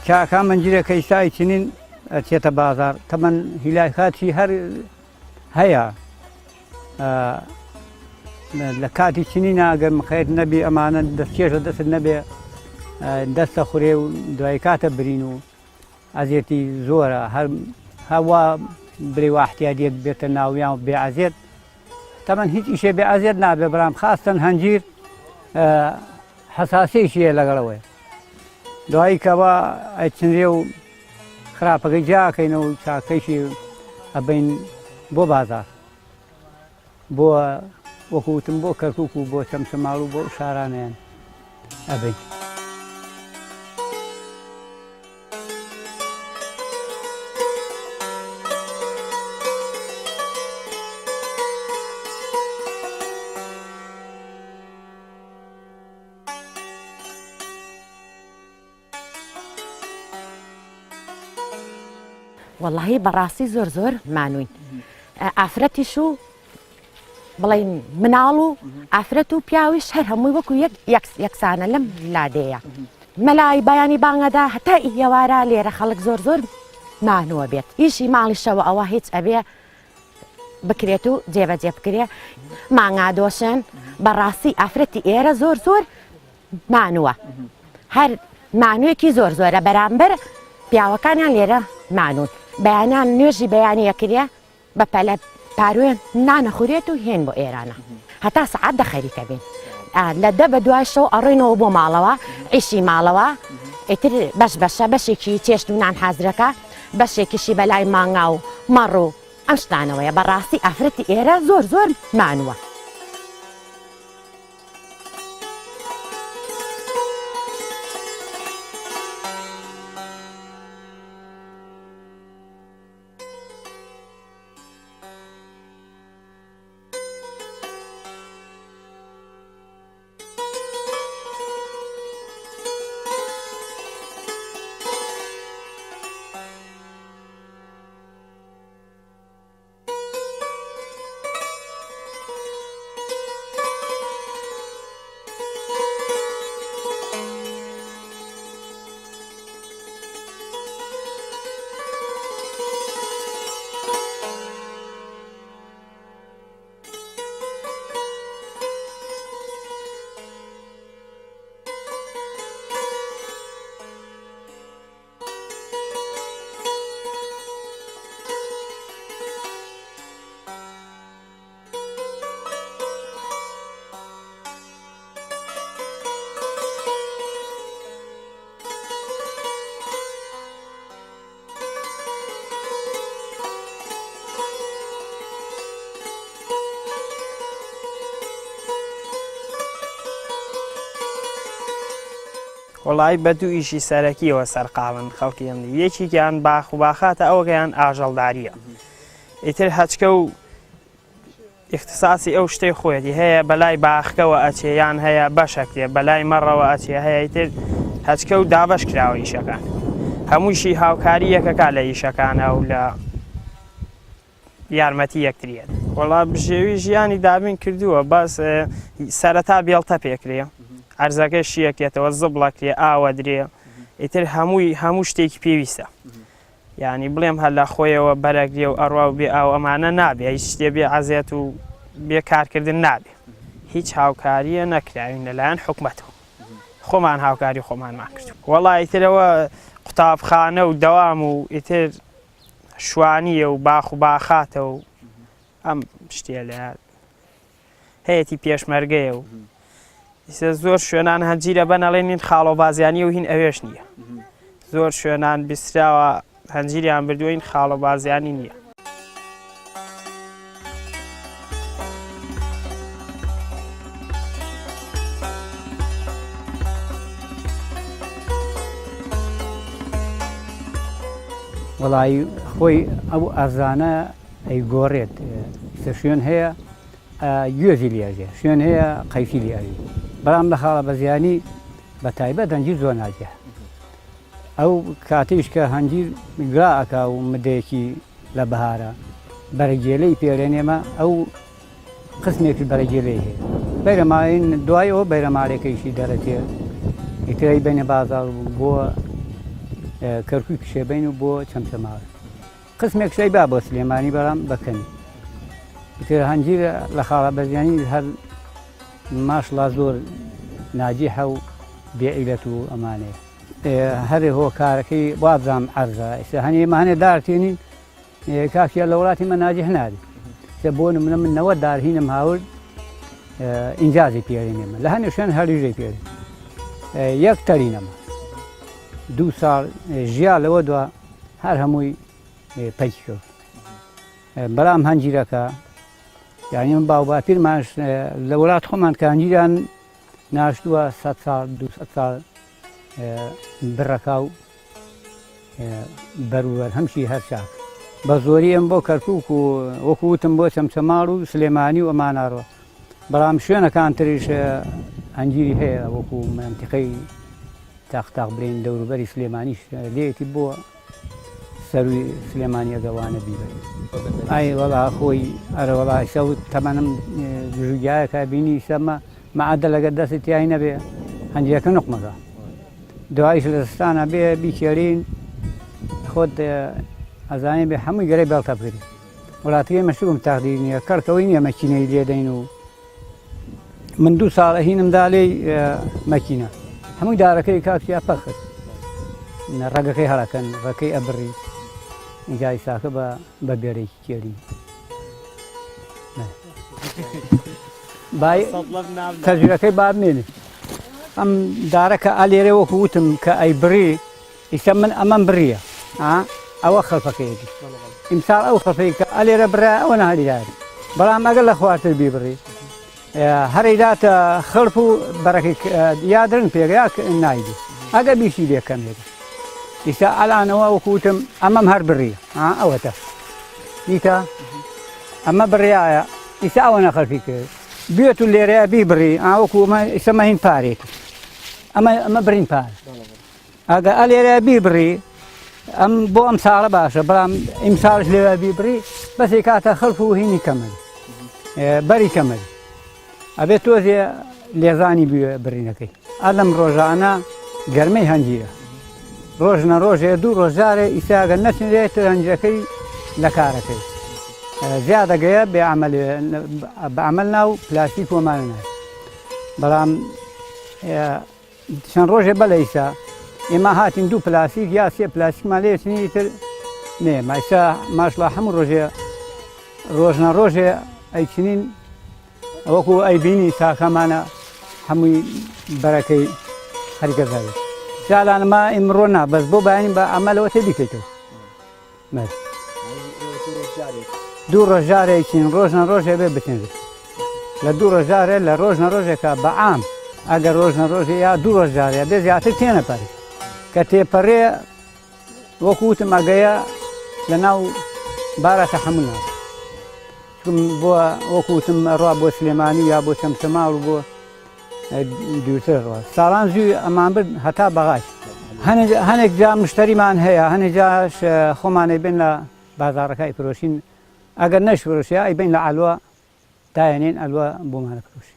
چاکە منجیرەکە ئیسای چنین ئەچێتە بازار تەمەەن هیلای خاچی هەر هەیە لە کاتی چنین ئەگەر مخەیت نەبی ئەمانە دەستکێشە دەست نەبێ دەستە خوڕێ و دوای کاتە برین و ئازێتی زۆرە هەوا برێ واحتیادێت بێتە ناویان و بێعازێت تەمەەن هیچ ئیشێ بێعازێت نابێ بەرام خاستن هەنجیر حساسیشیە لەگەڵەوەی دوایی کەەوە ئەچنرێ و خراپەکەی جاکەینەوە و چاکەیشی ئەبین بۆ بازار بۆ وەکوتم بۆ کەرکک و بۆ چەمشەماڵ و بۆ شارانیان ئەبین. واللهی بەڕاستی زۆر زۆر مانوین ئافرەتیش و بڵین مناڵ و ئافرەت و پیاویش هەر هەمووی وەکو یەکسانە لەم لادەیە مەلای بەیانی بانگەدا هەتا ئێوارە لێرە خەڵک زۆر زۆر مانووە بێت ئیشی ماڵیشەوە ئەوە هیچ ئەبێ بکرێت و جێبەجێ بکرێ مانگادۆشن بەڕاستی ئافرەتی ئێرە زۆر زۆر مانووە هەر مانوویەکی زۆر زۆرە بەرامبەر پیاوەکانیان لێرە مانون بەیانان نوێژی بەیانی یەکرێ بە پەلە پاروێن نانەخورێت و هێن بۆ ئێرانە هەتا سەعات دەخەریکە بین لە دە بە دوای شەو ئەڕۆینەوە بۆ ماڵەوە ئیشی ماڵەوە ئیتر بەش بەشە بەشێکی چێشت و نان حازرەکە بەشێکیشی بەلای مانگا و مەڕ و ئەم شتانەوەیە بەڕاستی ئافرەتی ئێرە زۆر زۆر مانووە. وڵی بە دوو ئیشی سەرەکیەوە سەرقاڵن خەڵکی ئەمنی یەکیان باخ و باخاتە ئەوەگەیان ئاژەڵداریە ئیتر هەچکە و اختصاسی ئەو شتەی خۆیەتی هەیە بەلای باخکەوە ئەچێیان هەیە بەشەکرێ بەلای مەڕەوە ئەچێ هەیە ئیتر هەچکە و دابەش کراوە ئیشەکان هەموویشی هاوکاری یەکەکە لە ئیشەکانە و لە یارمەتی یەکتریێت وەڵا بژێوی ژیانی دابین کردووە بەس سەرەتا بێڵتە پێکرێ ئەرزەکە شیەکێتەوە زبڵەکرێ ئاوە درێ ئیتر هەموو شتێکی پێویستە یعنی بڵێم هەر لە خۆیەوە بەرەگرێ و ئەڕوا و بێ ئاو ئەمانە نابێ هیچ شتێ بێ عەزێت و بێ کارکردن نابێ هیچ هاوکاریە نەکراوین لەلایەن حکومەتەوە خۆمان هاوکاری خۆمانمان کردو وەڵا ئیترەوە قوتابخانە و دەوام و ئیتر شوانیە و باخ و باخاتە و ئەم شتێ لە هەیەی پێشمەرگەیە و زۆر شوێنان هەنجیرە بەنەڵێنین خاڵۆبازیانی و هین ئەوێش نییە زۆر شوێنان بیستراوە هەنجیریان بردوین خاڵۆبازیانی نییە. وەڵی خۆی ئەو ئەرزانە ئەیگۆڕێت شوێن هەیە گوێزی لێژێ شوێن هەیە قەیفی لێژێ بەڵام لە خاڵە بەزیانی بە تایبەت هەنجیر زۆر ناجێ ئەو کاتیش کە هەنجیر گراکە و مدەیەکی لە بەهارە بەرەگێلەی پێرێنێمە ئەو قسمێکی بەرەگێلەی هەیە بەیرەماین دوای ئەوە بەیرەمالێکەیشی دەرەتێ ئیترەی بینە بازار بۆ کەرکووی کشێبین و بۆ چەمچەماوە قسمێک شەی با بۆ سلێمانی بەڵام بەکەنی تر هەنجیر لە خاڵە بەزیانی هەر ماشڵا زۆر ناجیحە و بێعیلەت و ئەمانەیە هەرێ هۆکارەکەی وابزانام عەرزە ئێستا هەنێ دارتێنین کاکیە لە وڵاتی مە ناجیح نادێت بۆ نمونە من 90 دارهینم هاورد ئینجازی پێێنێمە لە هەنێ شوێن هەریژەی پێێن یەک تەرینەمە 2 ساڵ ژیا لەوە دووە هەر هەمووی پەیکی کرد بەڵام هەنجیرەکە یعنی من باوباپیرمانش لە وڵات خۆمان کە هەنجیران ناشتووە 100 ساڵ 200 ساڵ بڕەکە و بەروبەر هەمشی هەر چاک بە زۆری ئەم بۆ کەرکووک و وەکووتم بۆ چەمچەماڵ و سلێمانی و ئەماناڕەوە بەڵام شوێنەکان تریش هەنجیری هەیە وەکو منتیقەی تاختاق بڵێن دەوروبەری سلێمانیش لێتی بۆ سەروی سلێمانی ئەگەوانە بیبێت ئای وەڵا خۆی ئەرەوەڵا شەوت تەمەنم ژوگایەکە بینی سەمە مەعادە لەگەر دەستی تیای نەبێ هەنجیەکە نوقمەکە دوایش لە دەستانە بێ بیکێرین خۆت ئەزانێ بێ هەمووی گەرەی بەڵتە بکرێت وڵاتیە مەشتوم تاقدیر نییە کەرکەوەی نییە مەکینەی لێدەین و من 2 ساڵە هینمدا لێی مەکینە هەمووی دارەکەی کاکسیا پەخت ڕەگەکەی هەڵەکەن ڕەکەی ئەبڕی ئینجای ساکە بە بێرەیەکی کێری تەجرەکەی بابمێنێ ئەم دارەکە ئالێرە وەکو وتم کە ئەیبڕی ئیسە من ئەمەم بڕیە ئەوە خەڵفەکەیەکی ئیمساڵ ئەو خەفەی کە ئەلێرە برا ئەوە نهاریداری بەڵام ئەگەر لە خوارتر بیبڕی هەرەیداتە خەڵپ و بەرەکەی یادرن پێگەیا نایدی ئەگە بیشی لێکەمێت ئیستا ئەلانەوە وەکوتم ئەمەم هەر بڕیە ئەوەتە دیکە ئەمە بڕیایە ئیستا ئەوە نەخەڵفی کرد بێت و لێرەیە بیبڕی وەکو ئیسە مەهین پارێتی ئەمە برین پار ئەگە ئەلێرە بیبڕی ئەم بۆ ئەم ساڵە باشە بەڵام ئیمساڵش لێوە بیبڕی بەسی کاتە خەڵف و هینی کەمەل بەری کەمەل ئەبێت تۆزێ لێزانی برینەکەی ئەلەم ڕۆژانە گەرمەی هەنجیرە ڕۆژنە ڕۆژێ 2 ڕۆژارێ ئیساگە نەچێت هەنجەکەی لە کارەکەی زیادەگەیە بەعمل ناو پلاستیک وەمانە نایە بەڵام چەند ڕۆژێ بەلەیسا ئێمە هاتین 2 پلاسیک یا 3 پلاسیکمان لێچنی تر نێ مایسا ماشڵا هەموو ڕۆژنە ڕۆژێ ئەیچنین وەکو ئەیبینی ساکەمانە هەمووی بەرەکەی هەرگەزاوێت جالانما ئیمڕۆ نا بەس بۆ بەیانی بە ئەمەلەوە تێ بیکەیتەوە 2 ڕۆژارێکین ڕۆژنە ڕۆژێ بێ بتێنێت لە 2 ڕۆژارێ لە ڕۆژنە ڕۆژێکە بەعام ئەگەر ڕۆژنە ڕۆژێ یا 2 ڕۆژارێ بێ زیاتر تێنەپەرێت کە تێپەڕێ وەکووتم ئەگەیە لە ناو بارە تەحەموڵ ناکات بۆ وەکووتم ڕوا بۆ سلێمانی یا بۆ چەمچەماڵ و بۆ دووتر ڕۆ ساڵان زووی ئەمان برد هەتا بەغاش هەنێک جا مشتریمان هەیە هەنێک جاش خۆمانەی بێن لە بازاڕەکەی فرۆشین ئەگەر نەشفرۆشیە ئەیبین لە ئەلوە دایەنێن ئەلوە بۆمانە فرۆشی